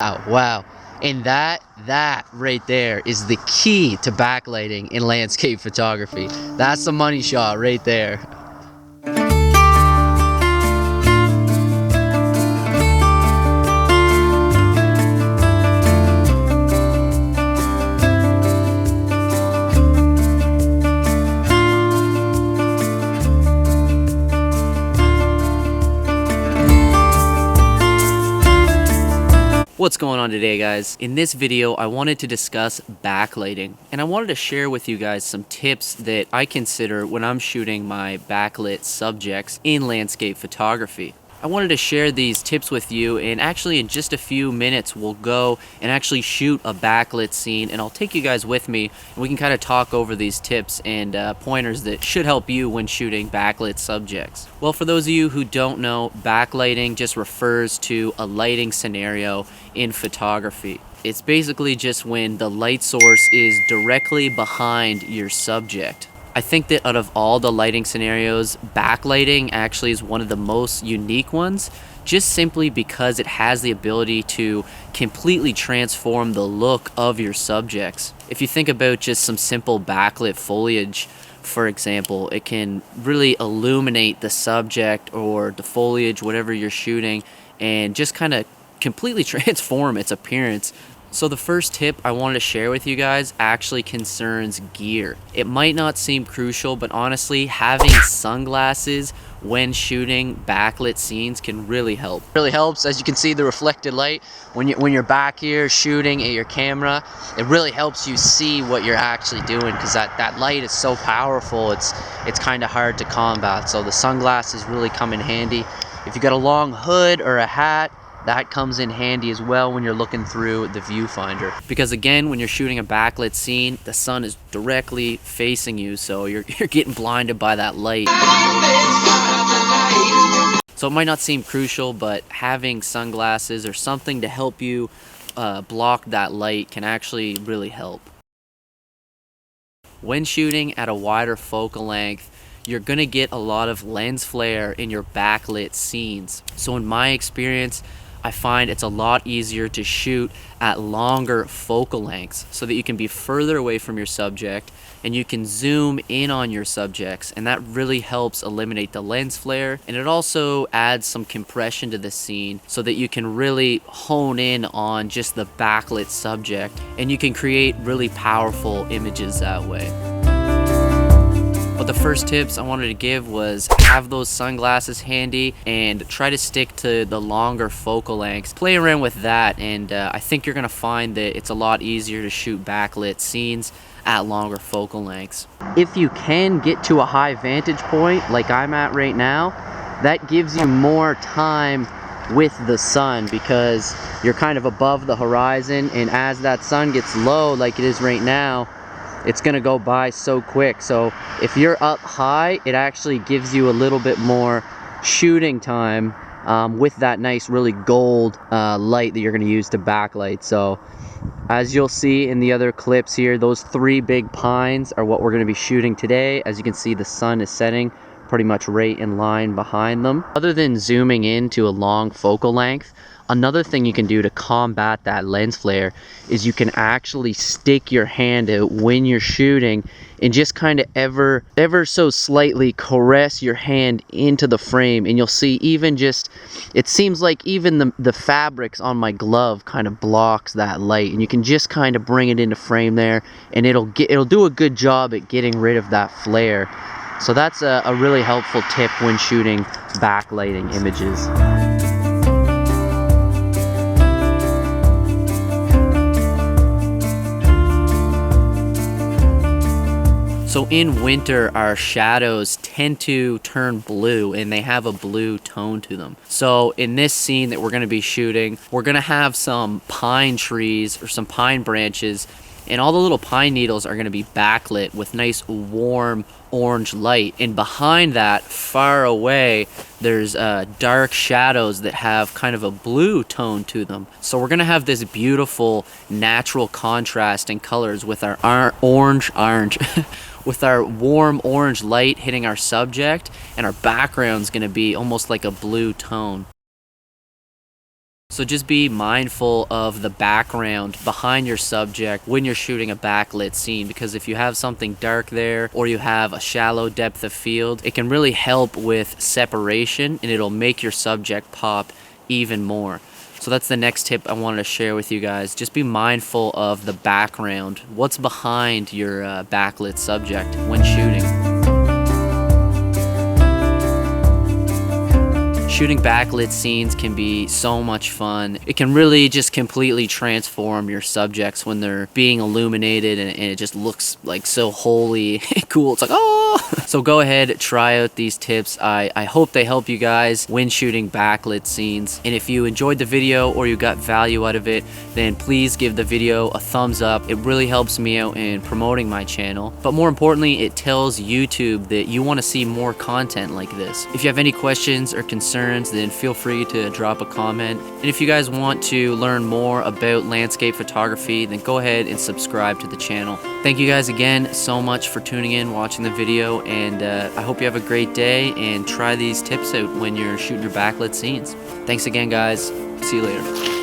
Wow, wow. And that right there is the key to backlighting in landscape photography. That's the money shot right there. What's going on today, guys? In this video, I wanted to discuss backlighting, and I wanted to share with you guys some tips that I consider when I'm shooting my backlit subjects in landscape photography. I wanted to share these tips with you, and actually in just a few minutes we'll go and actually shoot a backlit scene, and I'll take you guys with me and we can kind of talk over these tips and pointers that should help you when shooting backlit subjects. Well, for those of you who don't know, backlighting just refers to a lighting scenario in photography. It's basically just when the light source is directly behind your subject. I think that out of all the lighting scenarios, backlighting actually is one of the most unique ones, just simply because it has the ability to completely transform the look of your subjects. If you think about just some simple backlit foliage, for example, it can really illuminate the subject or the foliage, whatever you're shooting, and just kind of completely transform its appearance. So the first tip I wanted to share with you guys actually concerns gear. It might not seem crucial, but honestly, having sunglasses when shooting backlit scenes can really help. It really helps. As you can see, the reflected light when you're back here shooting at your camera, it really helps you see what you're actually doing, because that light is so powerful. It's kind of hard to combat. So the sunglasses really come in handy. If you got a long hood or a hat, that comes in handy as well when you're looking through the viewfinder. Because again, when you're shooting a backlit scene, the sun is directly facing you, so you're getting blinded by that light. So it might not seem crucial, but having sunglasses or something to help you block that light can actually really help. When shooting at a wider focal length, you're gonna get a lot of lens flare in your backlit scenes. So in my experience, I find it's a lot easier to shoot at longer focal lengths so that you can be further away from your subject and you can zoom in on your subjects, and that really helps eliminate the lens flare, and it also adds some compression to the scene so that you can really hone in on just the backlit subject and you can create really powerful images that way. But the first tips I wanted to give was have those sunglasses handy and try to stick to the longer focal lengths. Play around with that, and I think you're gonna find that it's a lot easier to shoot backlit scenes at longer focal lengths. If you can get to a high vantage point like I'm at right now, that gives you more time with the sun because you're kind of above the horizon, and as that sun gets low like it is right now, it's gonna go by so quick. So if you're up high, it actually gives you a little bit more shooting time with that nice really gold light that you're gonna use to backlight. So as you'll see in the other clips here, those three big pines are what we're gonna be shooting today. As you can see, the sun is setting pretty much right in line behind them. Other than zooming into a long focal length, another thing you can do to combat that lens flare is you can actually stick your hand out when you're shooting and just kind of ever so slightly caress your hand into the frame, and you'll see even just, it seems like even the fabrics on my glove kind of blocks that light, and you can just kind of bring it into frame there, and it'll do a good job at getting rid of that flare. So that's a really helpful tip when shooting backlighting images. So in winter, our shadows tend to turn blue, and they have a blue tone to them. So in this scene that we're gonna be shooting, we're gonna have some pine trees or some pine branches, and all the little pine needles are gonna be backlit with nice warm orange light. And behind that, far away, there's dark shadows that have kind of a blue tone to them. So we're gonna have this beautiful natural contrast in colors with our orange with our warm orange light hitting our subject, and our background's gonna be almost like a blue tone. So just be mindful of the background behind your subject when you're shooting a backlit scene, because if you have something dark there or you have a shallow depth of field, it can really help with separation and it'll make your subject pop even more. So that's the next tip I wanted to share with you guys. Just be mindful of the background, what's behind your backlit subject when shooting. Shooting backlit scenes can be so much fun. It can really just completely transform your subjects when they're being illuminated, and it just looks like so holy cool. It's like, oh! So go ahead, try out these tips. I hope they help you guys when shooting backlit scenes. And if you enjoyed the video or you got value out of it, then please give the video a thumbs up. It really helps me out in promoting my channel. But more importantly, it tells YouTube that you want to see more content like this. If you have any questions or concerns, then feel free to drop a comment. And if you guys want to learn more about landscape photography, then go ahead and subscribe to the channel. Thank you guys again so much for tuning in, watching the video, and I hope you have a great day and try these tips out when you're shooting your backlit scenes. Thanks again, guys. See you later.